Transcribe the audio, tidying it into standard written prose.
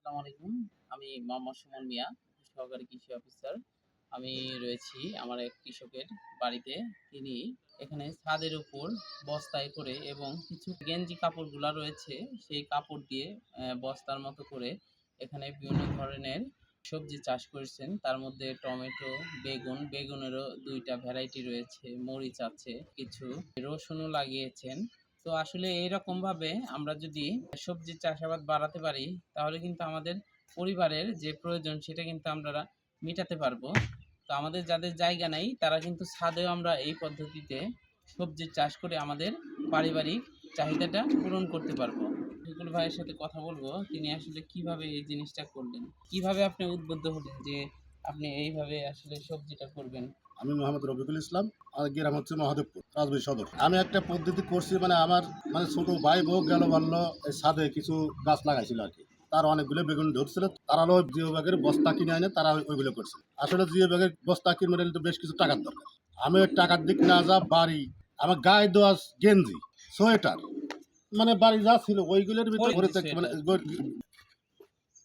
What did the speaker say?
আসসালামু আলাইকুম। আমি মোহাম্মদ সুমন মিয়া, সহকারী কৃষি অফিসার। আমি রয়েছি আমার এক কৃষকের বাড়িতে। তিনি এখানে ছাদের উপর বস্তায় করে এবং কিছু গেঞ্জি কাপড়গুলা রয়েছে, সেই কাপড় দিয়ে বস্তার মতো করে এখানে বিভিন্ন ধরনের সবজি চাষ করেছেন। তার মধ্যে টমেটো, বেগুনেরও ২ টা ভ্যারাইটি রয়েছে, মরিচ আছে, কিছু রসুনও লাগিয়েছেন। তো আসলে এইরকমভাবে আমরা যদি সবজির চাষাবাদ বাড়াতে পারি, তাহলে কিন্তু আমাদের পরিবারের যে প্রয়োজন সেটা কিন্তু আমরা মিটাতে পারবো। তো আমাদের যাদের জায়গা নাই তারা কিন্তু ছাদেও আমরা এই পদ্ধতিতে সবজির চাষ করে আমাদের পারিবারিক চাহিদাটা পূরণ করতে পারবো। রফিকুল ভাইয়ের সাথে কথা বলবো, তিনি আসলে কিভাবে এই জিনিসটা করলেন? কিভাবে আপনি উদ্বুদ্ধ হলেন যে আপনি এইভাবে আসলে সবজিটা করবেন? আমি মোহাম্মদ রফিকুল ইসলাম। আর গ্রাম হচ্ছে মহাদেবপুর, রাজবাড়ী সদর। আমি একটা পদ্ধতি করছি, মানে আমার ছোট ভাই বউ গেল বললো এই ছাদে কিছু গাছ লাগাইছিল আর কি। তার অনেকগুলো বেগুন ধরছিল, তারা হলো জিও ব্যাগের বস্তা কিনে আনে, তারা ওইগুলো করছে। আসলে জিও ব্যাগের বস্তা কিনতে গেলে তো বেশ কিছু টাকার দরকার। আমি ওই টাকার দিক না যা বাড়ি, আমার গায়ে দেওয়া গেঞ্জি, সোয়েটার, বাড়ি যা ছিল ওইগুলোর ভিতরে পরিধি ভরে থাকতে সেটা।